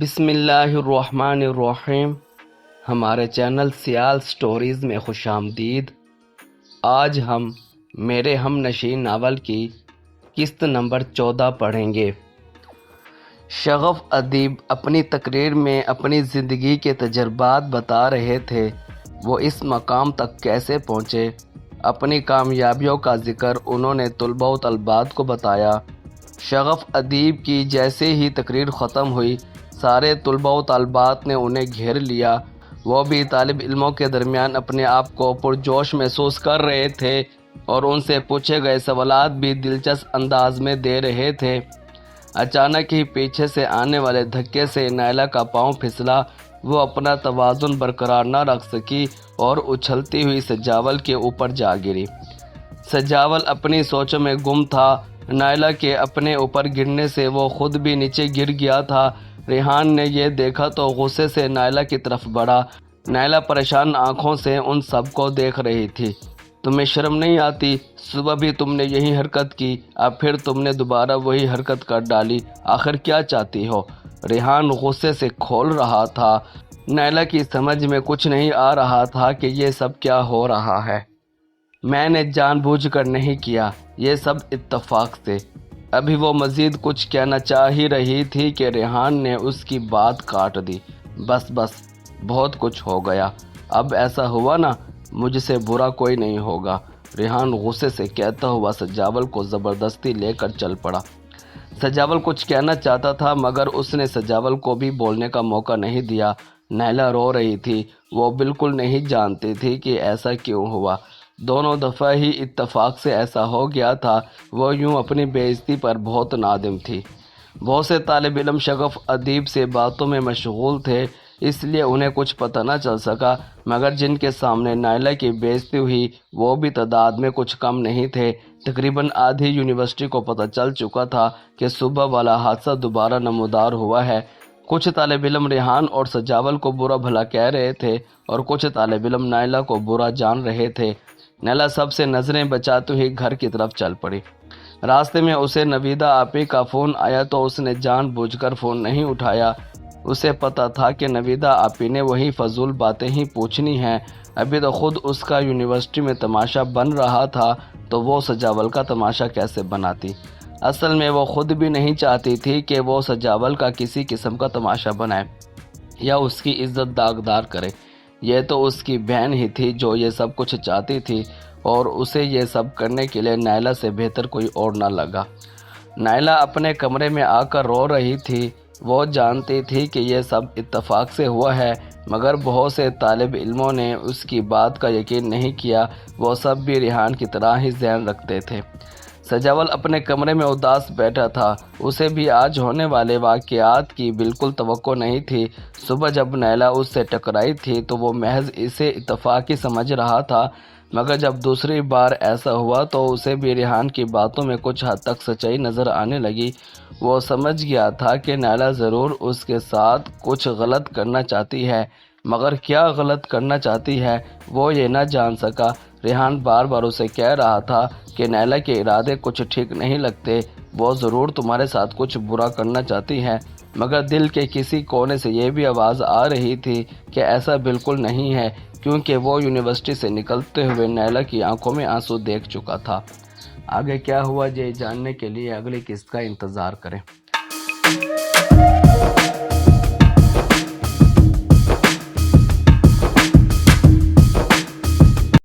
بسم اللہ الرحمن الرحیم۔ ہمارے چینل سیال سٹوریز میں خوش آمدید۔ آج ہم میرے ہم نشین ناول کی قسط نمبر 14 پڑھیں گے۔ شغف ادیب اپنی تقریر میں اپنی زندگی کے تجربات بتا رہے تھے۔ وہ اس مقام تک کیسے پہنچے، اپنی کامیابیوں کا ذکر انہوں نے طلباء و طالبات کو بتایا۔ شغف ادیب کی جیسے ہی تقریر ختم ہوئی، سارے طلباء و طالبات نے انہیں گھیر لیا۔ وہ بھی طالب علموں کے درمیان اپنے آپ کو پرجوش محسوس کر رہے تھے اور ان سے پوچھے گئے سوالات بھی دلچسپ انداز میں دے رہے تھے۔ اچانک ہی پیچھے سے آنے والے دھکے سے نائلہ کا پاؤں پھسلا۔ وہ اپنا توازن برقرار نہ رکھ سکی اور اچھلتی ہوئی سجاول کے اوپر جا گری۔ سجاول اپنی سوچوں میں گم تھا۔ نائلہ کے اپنے اوپر گرنے سے وہ خود بھی نیچے گر گیا تھا۔ ریحان نے یہ دیکھا تو غصے سے نائلہ کی طرف بڑھا۔ نائلہ پریشان آنکھوں سے ان سب کو دیکھ رہی تھی۔ تمہیں شرم نہیں آتی؟ صبح بھی تم نے یہی حرکت کی، اب پھر تم نے دوبارہ وہی حرکت کر ڈالی۔ آخر کیا چاہتی ہو؟ ریحان غصے سے کھول رہا تھا۔ نائلہ کی سمجھ میں کچھ نہیں آ رہا تھا کہ یہ سب کیا ہو رہا ہے۔ میں نے جان بوجھ کر نہیں کیا، یہ سب اتفاق سے۔ ابھی وہ مزید کچھ کہنا چاہ ہی رہی تھی کہ ریحان نے اس کی بات کاٹ دی۔ بس بہت کچھ ہو گیا۔ اب ایسا ہوا نا، مجھ سے برا کوئی نہیں ہوگا، ریحان غصے سے کہتا ہوا سجاول کو زبردستی لے کر چل پڑا۔ سجاول کچھ کہنا چاہتا تھا مگر اس نے سجاول کو بھی بولنے کا موقع نہیں دیا۔ نائلہ رو رہی تھی۔ وہ بالکل نہیں جانتی تھی کہ ایسا کیوں ہوا۔ دونوں دفعہ ہی اتفاق سے ایسا ہو گیا تھا۔ وہ یوں اپنی بے عزتی پر بہت نادم تھی۔ بہت سے طالب علم شغف ادیب سے باتوں میں مشغول تھے، اس لیے انہیں کچھ پتہ نہ چل سکا، مگر جن کے سامنے نائلہ کی بے عزتی ہوئی وہ بھی تعداد میں کچھ کم نہیں تھے۔ تقریباً آدھی یونیورسٹی کو پتہ چل چکا تھا کہ صبح والا حادثہ دوبارہ نمودار ہوا ہے۔ کچھ طالب علم ریحان اور سجاول کو برا بھلا کہہ رہے تھے اور کچھ طالب علم نائلہ کو برا جان رہے تھے۔ نائلہ سب سے نظریں بچاتے ہوئے گھر کی طرف چل پڑی۔ راستے میں اسے نویدہ آپی کا فون آیا تو اس نے جان بوجھ کر فون نہیں اٹھایا۔ اسے پتہ تھا کہ نویدہ آپی نے وہی فضول باتیں ہی پوچھنی ہیں۔ ابھی تو خود اس کا یونیورسٹی میں تماشا بن رہا تھا تو وہ سجاول کا تماشا کیسے بناتی؟ اصل میں وہ خود بھی نہیں چاہتی تھی کہ وہ سجاول کا کسی قسم کا تماشا بنائے یا اس کی عزت داغدار کرے۔ یہ تو اس کی بہن ہی تھی جو یہ سب کچھ چاہتی تھی اور اسے یہ سب کرنے کے لیے نائلہ سے بہتر کوئی اور نہ لگا۔ نائلہ اپنے کمرے میں آ کر رو رہی تھی۔ وہ جانتی تھی کہ یہ سب اتفاق سے ہوا ہے مگر بہت سے طالب علموں نے اس کی بات کا یقین نہیں کیا۔ وہ سب بھی ریحان کی طرح ہی ذہن رکھتے تھے۔ سجاول اپنے کمرے میں اداس بیٹھا تھا۔ اسے بھی آج ہونے والے واقعات کی بالکل توقع نہیں تھی۔ صبح جب نائلہ اس سے ٹکرائی تھی تو وہ محض اسے اتفاقی سمجھ رہا تھا، مگر جب دوسری بار ایسا ہوا تو اسے بھی ریحان کی باتوں میں کچھ حد تک سچائی نظر آنے لگی۔ وہ سمجھ گیا تھا کہ نائلہ ضرور اس کے ساتھ کچھ غلط کرنا چاہتی ہے، مگر کیا غلط کرنا چاہتی ہے وہ یہ نہ جان سکا۔ ریحان بار بار اسے کہہ رہا تھا کہ نائلہ کے ارادے کچھ ٹھیک نہیں لگتے، وہ ضرور تمہارے ساتھ کچھ برا کرنا چاہتی ہے، مگر دل کے کسی کونے سے یہ بھی آواز آ رہی تھی کہ ایسا بالکل نہیں ہے، کیونکہ وہ یونیورسٹی سے نکلتے ہوئے نائلہ کی آنکھوں میں آنسو دیکھ چکا تھا۔ آگے کیا ہوا یہ جاننے کے لیے اگلی قسط کا انتظار کریں۔